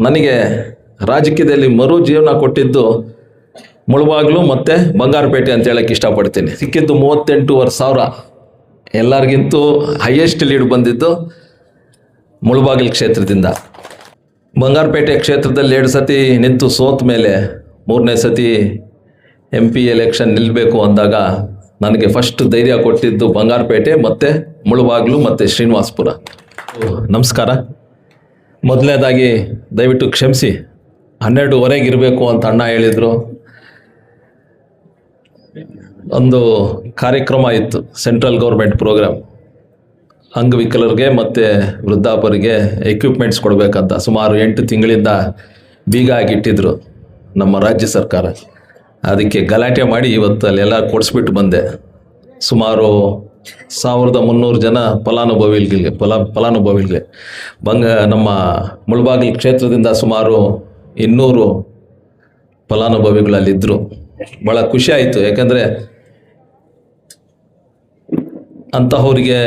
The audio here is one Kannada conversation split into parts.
ನನಗೆ ರಾಜಕೀಯದಲ್ಲಿ ಮರು ಜೀವನ ಕೊಟ್ಟಿದ್ದು ಮುಳಬಾಗಿಲು ಮತ್ತು ಬಂಗಾರಪೇಟೆ ಅಂತ ಹೇಳಕ್ಕೆ ಇಷ್ಟಪಡ್ತೀನಿ. ಸಿಕ್ಕಿದ್ದು 38,500. ಎಲ್ಲರಿಗಿಂತೂ ಹೈಯೆಸ್ಟ್ ಲೀಡ್ ಬಂದಿದ್ದು ಮುಳಬಾಗಿಲು ಕ್ಷೇತ್ರದಿಂದ. ಬಂಗಾರಪೇಟೆ ಕ್ಷೇತ್ರದಲ್ಲಿ 2 ಸತಿ ನಿಂತು ಸೋತ ಮೇಲೆ 3ನೇ ಸತಿ MP ಎಲೆಕ್ಷನ್ ನಿಲ್ಲಬೇಕು ಅಂದಾಗ ನನಗೆ ಫಸ್ಟ್ ಧೈರ್ಯ ಕೊಟ್ಟಿದ್ದು ಬಂಗಾರಪೇಟೆ ಮತ್ತು ಮುಳಬಾಗಿಲು ಮತ್ತು ಶ್ರೀನಿವಾಸಪುರ. ನಮಸ್ಕಾರ. ಮೊದಲನೇದಾಗಿ ದಯವಿಟ್ಟು ಕ್ಷಮಿಸಿ, 12:15 ಇರಬೇಕು ಅಂತ ಅಣ್ಣ ಹೇಳಿದರು. ಒಂದು ಕಾರ್ಯಕ್ರಮ ಇತ್ತು, ಸೆಂಟ್ರಲ್ ಗೌರ್ಮೆಂಟ್ ಪ್ರೋಗ್ರಾಮ್, ಅಂಗವಿಕಲರಿಗೆ ಮತ್ತು ವೃದ್ಧಾಪರಿಗೆ ಎಕ್ವಿಪ್ಮೆಂಟ್ಸ್ ಕೊಡಬೇಕಂತ ಸುಮಾರು 8 ತಿಂಗಳಿಂದ ಬೀಗ ಆಗಿಟ್ಟಿದ್ರು ನಮ್ಮ ರಾಜ್ಯ ಸರ್ಕಾರ. ಅದಕ್ಕೆ ಗಲಾಟೆ ಮಾಡಿ ಇವತ್ತು ಅಲ್ಲೆಲ್ಲ ಕೊಡಿಸ್ಬಿಟ್ಟು ಬಂದೆ. ಸುಮಾರು 1300 ಜನ ಫಲಾನುಭವಿಗಳಿಗೆ ನಮ್ಮ ಮುಳಬಾಗಿಲು ಕ್ಷೇತ್ರದಿಂದ ಸುಮಾರು 200 ಫಲಾನುಭವಿಗಳಲ್ಲಿದ್ದರು. ಭಾಳ ಖುಷಿ ಆಯಿತು. ಯಾಕಂದರೆ ಅಂತಹವರಿಗೆ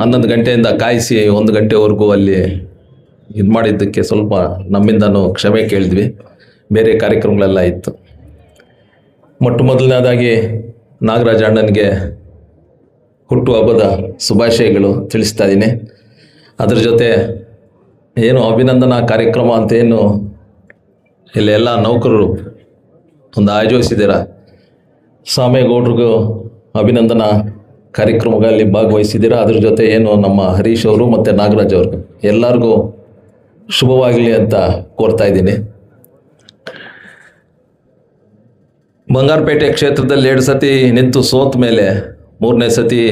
11 ಗಂಟೆಯಿಂದ ಕಾಯಿಸಿ 1 ಗಂಟೆವರೆಗೂ ಅಲ್ಲಿ ಇದು ಮಾಡಿದ್ದಕ್ಕೆ ಸ್ವಲ್ಪ ನಮ್ಮಿಂದನೂ ಕ್ಷಮೆ ಕೇಳಿದ್ವಿ. ಬೇರೆ ಕಾರ್ಯಕ್ರಮಗಳೆಲ್ಲ ಇತ್ತು. ಮೊದಲನೇದಾಗಿ ನಾಗರಾಜ ಅಣ್ಣನಿಗೆ ಹುಟ್ಟುಹಬ್ಬದ ಶುಭಾಶಯಗಳು ತಿಳಿಸ್ತಾ ಇದ್ದೀನಿ. ಅದ್ರ ಜೊತೆ ಏನು ಅಭಿನಂದನಾ ಕಾರ್ಯಕ್ರಮ ಅಂತೇನು ಇಲ್ಲೆಲ್ಲ ನೌಕರರು ಒಂದು ಆಯೋಜಿಸಿದ್ದೀರ, ಸಾಮೇಗೌಡ್ರಿಗೂ ಅಭಿನಂದನಾ ಕಾರ್ಯಕ್ರಮಗಳಲ್ಲಿ ಭಾಗವಹಿಸಿದ್ದೀರ. ಅದ್ರ ಜೊತೆ ಏನು ನಮ್ಮ ಹರೀಶ್ ಅವರು ಮತ್ತು ನಾಗರಾಜ್ ಅವ್ರಿಗೂ ಎಲ್ಲರಿಗೂ ಶುಭವಾಗಲಿ ಅಂತ ಕೋರ್ತಾ ಇದ್ದೀನಿ. ಬಂಗಾರಪೇಟೆ ಕ್ಷೇತ್ರದಲ್ಲಿ 2 ಸತಿ ನಿಂತು ಸೋತ ಮೇಲೆ 3ನೇ ಸತಿ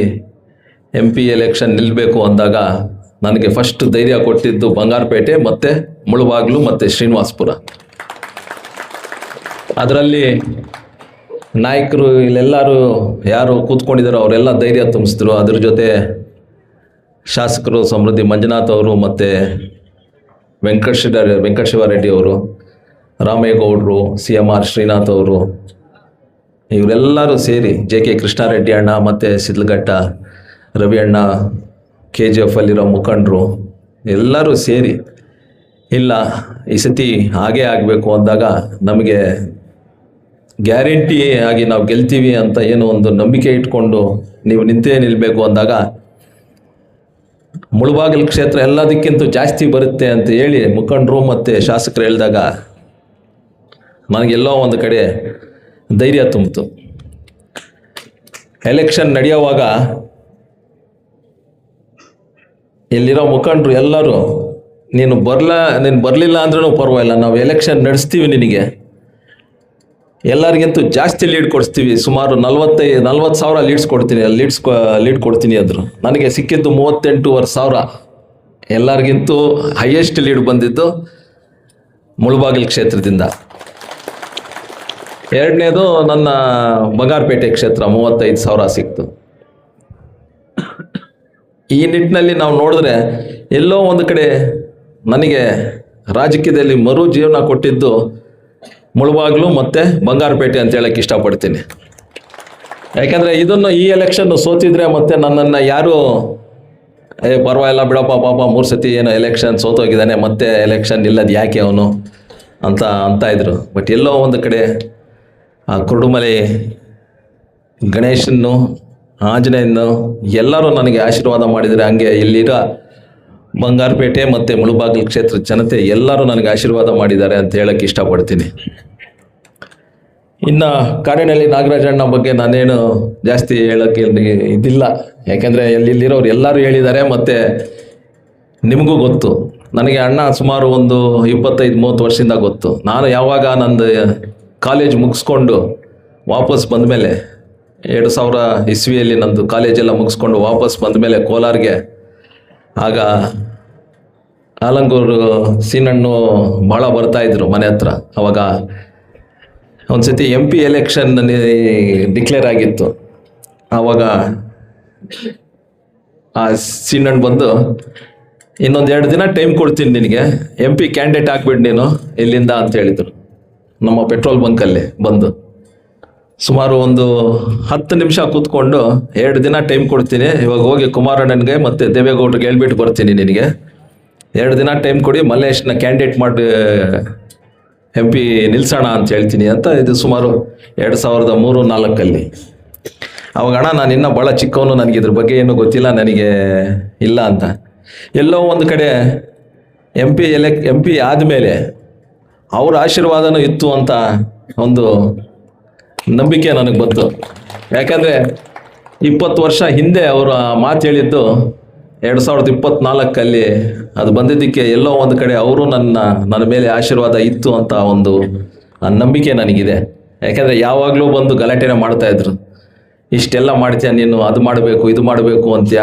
MP ಎಲೆಕ್ಷನ್ ನಿಲ್ಲಬೇಕು ಅಂದಾಗ ನನಗೆ ಫಸ್ಟ್ ಧೈರ್ಯ ಕೊಟ್ಟಿದ್ದು ಬಂಗಾರಪೇಟೆ ಮತ್ತು ಮುಳಬಾಗಿಲು ಮತ್ತು ಶ್ರೀನಿವಾಸಪುರ. ಅದರಲ್ಲಿ ನಾಯಕರು ಇಲ್ಲೆಲ್ಲರೂ ಯಾರು ಕೂತ್ಕೊಂಡಿದ್ದಾರೋ ಅವರೆಲ್ಲ ಧೈರ್ಯ ತುಂಬಿಸಿದ್ರು. ಅದ್ರ ಜೊತೆ ಶಾಸಕರು ಸಮೃದ್ಧಿ ಮಂಜುನಾಥ್ ಅವರು ಮತ್ತು ವೆಂಕಟಶಿವರೆಡ್ಡಿ ಅವರು, ರಾಮೇಗೌಡರು, CMR ಶ್ರೀನಾಥ್ ಅವರು, ಇವರೆಲ್ಲರೂ ಸೇರಿ JK ಕೃಷ್ಣಾರೆಡ್ಡಿ ಅಣ್ಣ ಮತ್ತು ಸಿದ್ಲಘಟ್ಟ ರವಿ ಅಣ್ಣ, KGF ಅಲ್ಲಿರೋ ಮುಖಂಡರು ಎಲ್ಲರೂ ಸೇರಿ ಇಲ್ಲ ಈ ಸತಿ ಹಾಗೇ ಆಗಬೇಕು ಅಂದಾಗ ನಮಗೆ ಗ್ಯಾರಂಟಿ ಆಗಿ ನಾವು ಗೆಲ್ತೀವಿ ಅಂತ ಏನೋ ಒಂದು ನಂಬಿಕೆ ಇಟ್ಕೊಂಡು ನೀವು ನಿಂತೇ ನಿಲ್ಲಬೇಕು ಅಂದಾಗ ಮುಳಬಾಗಿಲು ಕ್ಷೇತ್ರ ಎಲ್ಲದಕ್ಕಿಂತ ಜಾಸ್ತಿ ಬರುತ್ತೆ ಅಂತ ಹೇಳಿ ಮುಖಂಡರು ಮತ್ತು ಶಾಸಕರು ಹೇಳಿದಾಗ ನನಗೆಲ್ಲೋ ಒಂದು ಕಡೆ ಧೈರ್ಯ ತುಂಬಿತು. ಎಲೆಕ್ಷನ್ ನಡೆಯುವಾಗ ಇಲ್ಲಿರೋ ಮುಖಂಡರು ಎಲ್ಲರೂ ನೀನು ಬರಲಿಲ್ಲ ಅಂದ್ರೂ ಪರವಾಗಿಲ್ಲ, ನಾವು ಎಲೆಕ್ಷನ್ ನಡೆಸ್ತೀವಿ, ನಿನಗೆ ಎಲ್ಲರಿಗಿಂತೂ ಜಾಸ್ತಿ ಲೀಡ್ ಕೊಡಿಸ್ತೀವಿ, ಸುಮಾರು 40,000 ಲೀಡ್ ಕೊಡ್ತೀನಿ ಅಂದರು. ನನಗೆ ಸಿಕ್ಕಿದ್ದು 38,500. ಎಲ್ಲರಿಗಿಂತೂ ಹೈಯೆಸ್ಟ್ ಲೀಡ್ ಬಂದಿದ್ದು ಮುಳಬಾಗಿಲು ಕ್ಷೇತ್ರದಿಂದ. ಎರಡನೇದು ನನ್ನ ಬಂಗಾರಪೇಟೆ ಕ್ಷೇತ್ರ 35,000 ಸಿಕ್ತು. ಈ ನಿಟ್ಟಿನಲ್ಲಿ ನಾವು ನೋಡಿದ್ರೆ ಎಲ್ಲೋ ಒಂದು ಕಡೆ ನನಗೆ ರಾಜಕೀಯದಲ್ಲಿ ಮರು ಜೀವನ ಕೊಟ್ಟಿದ್ದು ಮುಳಬಾಗಿಲು ಮತ್ತು ಬಂಗಾರಪೇಟೆ ಅಂತ ಹೇಳಕ್ಕೆ ಇಷ್ಟಪಡ್ತೀನಿ. ಯಾಕೆಂದರೆ ಈ ಎಲೆಕ್ಷನ್ನು ಸೋತಿದ್ರೆ ಮತ್ತು ನನ್ನನ್ನು ಯಾರು ಪರವಾಗಿಲ್ಲ ಬಿಡಪ್ಪ ಪಾಪ 3 ಸತಿ ಏನೋ ಎಲೆಕ್ಷನ್ ಸೋತೋಗಿದ್ದಾನೆ, ಮತ್ತೆ ಎಲೆಕ್ಷನ್ ನಿಲ್ಲದು ಯಾಕೆ ಅವನು ಅಂತ ಇದ್ರು. ಬಟ್ ಎಲ್ಲೋ ಒಂದು ಕಡೆ ಆ ಕುರುಡುಮಲೆ ಗಣೇಶನ್ನು, ಆಂಜನೇಯನ್ನು ಎಲ್ಲರೂ ನನಗೆ ಆಶೀರ್ವಾದ ಮಾಡಿದರೆ, ಹಂಗೆ ಇಲ್ಲಿರೋ ಬಂಗಾರಪೇಟೆ ಮತ್ತು ಮುಳಬಾಗಿಲು ಕ್ಷೇತ್ರ ಜನತೆ ಎಲ್ಲರೂ ನನಗೆ ಆಶೀರ್ವಾದ ಮಾಡಿದ್ದಾರೆ ಅಂತ ಹೇಳಕ್ಕೆ ಇಷ್ಟಪಡ್ತೀನಿ. ಇನ್ನು ಕಾಡಿನಲ್ಲಿ ನಾಗರಾಜಣ್ಣ ಬಗ್ಗೆ ನಾನೇನು ಜಾಸ್ತಿ ಹೇಳೋಕ್ಕೆ ಇದಿಲ್ಲ. ಯಾಕೆಂದರೆ ಇಲ್ಲಿರೋರು ಎಲ್ಲರೂ ಹೇಳಿದ್ದಾರೆ ಮತ್ತು ನಿಮಗೂ ಗೊತ್ತು. ನನಗೆ ಅಣ್ಣ ಸುಮಾರು ಒಂದು 25-30 ವರ್ಷದಿಂದ ಗೊತ್ತು. ನಾನು ಯಾವಾಗ ನಂದು ಕಾಲೇಜ್ ಮುಗಿಸ್ಕೊಂಡು ವಾಪಸ್ ಬಂದಮೇಲೆ 2000 ಇಸ್ವಿಯಲ್ಲಿ ನಂದು ಕಾಲೇಜೆಲ್ಲ ಮುಗಿಸ್ಕೊಂಡು ವಾಪಸ್ ಬಂದಮೇಲೆ ಕೋಲಾರ್ಗೆ, ಆಗ ಆಲಂಗೂರು ಸೀನಣ್ಣು ಭಾಳ ಬರ್ತಾಯಿದ್ರು ಮನೆ ಹತ್ರ. ಅವಾಗ ಒಂದು ಸತಿ MP ಎಲೆಕ್ಷನ್ ಡಿಕ್ಲೇರ್ ಆಗಿತ್ತು. ಆವಾಗ ಆ ಸೀನಣ್ಣ ಬಂದು ಇನ್ನೊಂದು 2 ದಿನ ಟೈಮ್ ಕೊಡ್ತೀನಿ ನಿನಗೆ, MP ಕ್ಯಾಂಡಿಡೇಟ್ ಹಾಕ್ಬಿಟ್ಟು ನೀನು ಇಲ್ಲಿಂದ ಅಂತ ಹೇಳಿದರು. ನಮ್ಮ ಪೆಟ್ರೋಲ್ ಬಂಕಲ್ಲಿ ಬಂದು ಸುಮಾರು ಒಂದು 10 ನಿಮಿಷ ಕೂತ್ಕೊಂಡು 2 ದಿನ ಟೈಮ್ ಕೊಡ್ತೀನಿ, ಇವಾಗ ಹೋಗಿ ಕುಮಾರಣ್ಣನಿಗೆ ಮತ್ತು ದೇವೇಗೌಡರಿಗೆ ಹೇಳ್ಬಿಟ್ಟು ಬರ್ತೀನಿ ನಿನಗೆ, 2 ದಿನ ಟೈಮ್ ಕೊಡಿ, ಮಲ್ಲೇಶ್ನ ಕ್ಯಾಂಡಿಡೇಟ್ ಮಾಡಿ MP ನಿಲ್ಸೋಣ ಅಂತ ಹೇಳ್ತೀನಿ ಅಂತ. ಇದು ಸುಮಾರು 2003-4 ಅವಾಗ ಅಣ್ಣ ನಾನು ಇನ್ನೂ ಭಾಳ ಚಿಕ್ಕವನು, ನನಗೆ ಇದ್ರ ಬಗ್ಗೆ ಏನೂ ಗೊತ್ತಿಲ್ಲ, ನನಗೆ ಇಲ್ಲ ಅಂತ. ಎಲ್ಲೋ ಒಂದು ಕಡೆ MP ಆದಮೇಲೆ ಅವ್ರ ಆಶೀರ್ವಾದನೂ ಇತ್ತು ಅಂತ ಒಂದು ನಂಬಿಕೆ ನನಗೆ ಬಂತು. ಯಾಕಂದರೆ 20 ವರ್ಷ ಹಿಂದೆ ಅವರು ಆ ಮಾತು ಹೇಳಿದ್ದು 2024 ಅದು ಬಂದಿದ್ದಕ್ಕೆ ಎಲ್ಲೋ ಒಂದು ಕಡೆ ಅವರು ನನ್ನ ಮೇಲೆ ಆಶೀರ್ವಾದ ಇತ್ತು ಅಂತ ಒಂದು ನಂಬಿಕೆ ನನಗಿದೆ. ಯಾಕಂದರೆ ಯಾವಾಗಲೂ ಬಂದು ಗಲಾಟೆನೇ ಮಾಡ್ತಾಯಿದ್ರು, ಇಷ್ಟೆಲ್ಲ ಮಾಡ್ತೀಯ ನೀನು, ಅದು ಮಾಡಬೇಕು ಇದು ಮಾಡಬೇಕು ಅಂತ್ಯ,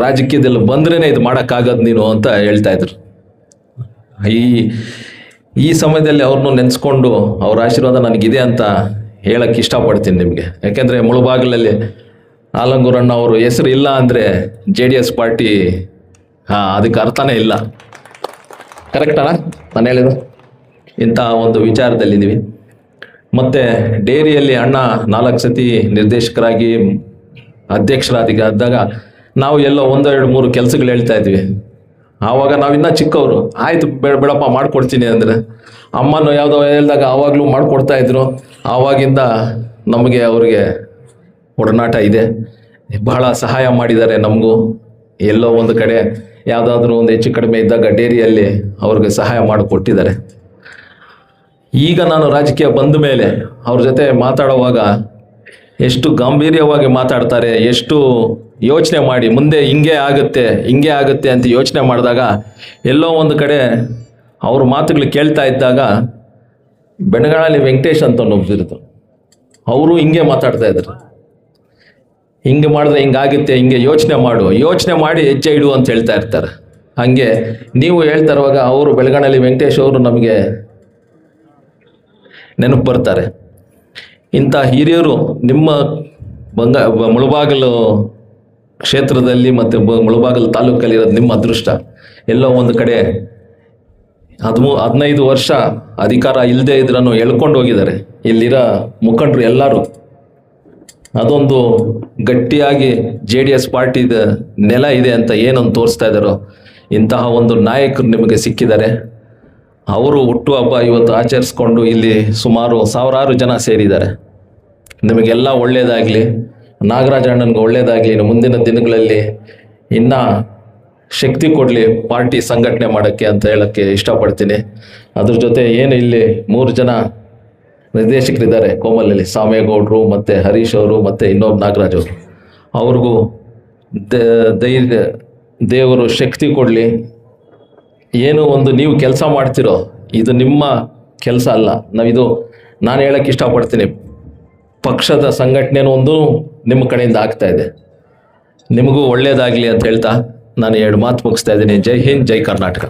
ರಾಜಕೀಯದಲ್ಲಿ ಬಂದ್ರೇ ಇದು ಮಾಡೋಕ್ಕಾಗದು ನೀನು ಅಂತ ಹೇಳ್ತಾಯಿದ್ರು. ಈ ಸಮಯದಲ್ಲಿ ಅವ್ರನ್ನೂ ನೆನೆಸ್ಕೊಂಡು ಅವ್ರ ಆಶೀರ್ವಾದ ನನಗಿದೆ ಅಂತ ಹೇಳಕ್ಕೆ ಇಷ್ಟಪಡ್ತೀನಿ ನಿಮಗೆ. ಯಾಕೆಂದರೆ ಮುಳುಬಾಗಿಲಲ್ಲಿ ಆಲಂಗೂರಣ್ಣ ಅವರು ಹೆಸರು ಇಲ್ಲ ಅಂದರೆ JDS ಪಾರ್ಟಿ ಅದಕ್ಕೆ ಅರ್ಥನೇ ಇಲ್ಲ. ಕರೆಕ್ಟಾ ನಾನು ಹೇಳಿದ್ದು? ಇಂಥ ಒಂದು ವಿಚಾರದಲ್ಲಿದ್ದೀವಿ. ಮತ್ತು ಡೇರಿಯಲ್ಲಿ ಅಣ್ಣ 4 ಸತಿ ನಿರ್ದೇಶಕರಾಗಿ ಅಧ್ಯಕ್ಷರಾದಾಗ ನಾವು ಎಲ್ಲೋ 1, 2, 3 ಕೆಲಸಗಳು ಹೇಳ್ತಾ ಇದ್ವಿ. ಆವಾಗ ನಾವಿನ್ನೂ ಚಿಕ್ಕವರು, ಆಯಿತು ಬೇಡಪ್ಪ ಮಾಡಿಕೊಡ್ತೀನಿ ಅಂದರೆ, ಅಮ್ಮನೂ ಯಾವುದೋ ಹೇಳಿದಾಗ ಆವಾಗಲೂ ಮಾಡಿಕೊಡ್ತಾಯಿದ್ರು. ಆವಾಗಿಂದ ನಮಗೆ ಅವ್ರಿಗೆ ಒಡನಾಟ ಇದೆ, ಬಹಳ ಸಹಾಯ ಮಾಡಿದ್ದಾರೆ ನಮಗೂ. ಎಲ್ಲೋ ಒಂದು ಕಡೆ ಯಾವುದಾದ್ರೂ ಒಂದು ಹೆಚ್ಚು ಕಡಿಮೆ ಇದ್ದಾಗ ಡೇರಿಯಲ್ಲಿ ಅವ್ರಿಗೆ ಸಹಾಯ ಮಾಡಿಕೊಟ್ಟಿದ್ದಾರೆ. ಈಗ ನಾನು ರಾಜಕೀಯ ಬಂದ ಮೇಲೆ ಅವ್ರ ಜೊತೆ ಮಾತಾಡುವಾಗ ಎಷ್ಟು ಗಾಂಭೀರ್ಯವಾಗಿ ಮಾತಾಡ್ತಾರೆ, ಎಷ್ಟು ಯೋಚನೆ ಮಾಡಿ ಮುಂದೆ ಹಿಂಗೆ ಆಗುತ್ತೆ ಅಂತ ಯೋಚನೆ ಮಾಡಿದಾಗ ಎಲ್ಲೋ ಒಂದು ಕಡೆ ಅವ್ರ ಮಾತುಗಳು ಕೇಳ್ತಾ ಇದ್ದಾಗ ಬೆಣಗಾಳಿ ವೆಂಕಟೇಶ್ ಅಂತ ಒಬ್ಬರಿದ್ರು, ಅವರು ಹಿಂಗೆ ಮಾತಾಡ್ತಾ ಇದ್ದಾರೆ, ಹಿಂಗೆ ಮಾಡಿದ್ರೆ ಹಿಂಗಾಗುತ್ತೆ, ಹಿಂಗೆ ಯೋಚನೆ ಮಾಡಿ ಹೆಜ್ಜೆ ಇಡು ಅಂತ ಹೇಳ್ತಾ ಇರ್ತಾರೆ. ಹಾಗೆ ನೀವು ಹೇಳ್ತಾ ಇರುವಾಗ ಅವರು ಬೆಳಗಾಣಲ್ಲಿ ವೆಂಕಟೇಶ್ ಅವರು ನಮಗೆ ನೆನಪು ಬರ್ತಾರೆ. ಇಂಥ ಹಿರಿಯರು ನಿಮ್ಮ ಮುಳುಬಾಗಿಲು ಕ್ಷೇತ್ರದಲ್ಲಿ ಮತ್ತು ಮುಳುಬಾಗಿಲು ತಾಲೂಕಲ್ಲಿ ಇರೋದು ನಿಮ್ಮ ಅದೃಷ್ಟ. ಎಲ್ಲೋ ಒಂದು ಕಡೆ 15 ವರ್ಷ ಅಧಿಕಾರ ಇಲ್ಲದೆ ಇದ್ರನ್ನು ಎಳ್ಕೊಂಡು ಹೋಗಿದ್ದಾರೆ ಇಲ್ಲಿರೋ ಮುಖಂಡರು ಎಲ್ಲರೂ. ಅದೊಂದು ಗಟ್ಟಿಯಾಗಿ JDS ಪಾರ್ಟಿದ ನೆಲ ಇದೆ ಅಂತ ಏನೊಂದು ತೋರಿಸ್ತಾ ಇದ್ದಾರೋ, ಇಂತಹ ಒಂದು ನಾಯಕರು ನಿಮಗೆ ಸಿಕ್ಕಿದ್ದಾರೆ. ಅವರು ಹುಟ್ಟುಹಬ್ಬ ಇವತ್ತು ಆಚರಿಸ್ಕೊಂಡು ಇಲ್ಲಿ ಸುಮಾರು 1000 ಜನ ಸೇರಿದ್ದಾರೆ. ನಿಮಗೆಲ್ಲ ಒಳ್ಳೆಯದಾಗಲಿ, ನಾಗರಾಜ ಅಣ್ಣನಿಗೆ ಒಳ್ಳೆಯದಾಗಲಿ, ಮುಂದಿನ ದಿನಗಳಲ್ಲಿ ಇನ್ನೂ ಶಕ್ತಿ ಕೊಡಲಿ ಪಾರ್ಟಿ ಸಂಘಟನೆ ಮಾಡೋಕ್ಕೆ ಅಂತ ಹೇಳೋಕ್ಕೆ ಇಷ್ಟಪಡ್ತೀನಿ. ಅದ್ರ ಜೊತೆ ಏನು ಇಲ್ಲಿ 3 ಜನ ನಿರ್ದೇಶಕರಿದ್ದಾರೆ ಕೋಮಲಲ್ಲಿ, ಸಾಮೇಗೌಡರು ಮತ್ತು ಹರೀಶ್ ಅವರು ಮತ್ತು ಇನ್ನೊಬ್ಬ ನಾಗರಾಜ್ ಅವರು. ಅವ್ರಿಗೂ ದೇವರು ಶಕ್ತಿ ಕೊಡಲಿ. ಏನು ಒಂದು ನೀವು ಕೆಲಸ ಮಾಡ್ತಿರೋ ಇದು ನಿಮ್ಮ ಕೆಲಸ ಅಲ್ಲ, ನಾನು ಹೇಳೋಕ್ಕೆ ಇಷ್ಟಪಡ್ತೀನಿ, ಪಕ್ಷದ ಸಂಘಟನೆನೂ ಒಂದು ನಿಮ್ಮ ಕಡೆಯಿಂದ ಆಗ್ತಾ ಇದೆ. ನಿಮಗೂ ಒಳ್ಳೆಯದಾಗಲಿ ಅಂತ ಹೇಳ್ತಾ ನಾನು 2 ಮಾತು ಮುಗಿಸ್ತಾ ಇದ್ದೀನಿ. ಜೈ ಹಿಂದ್, ಜೈ ಕರ್ನಾಟಕ.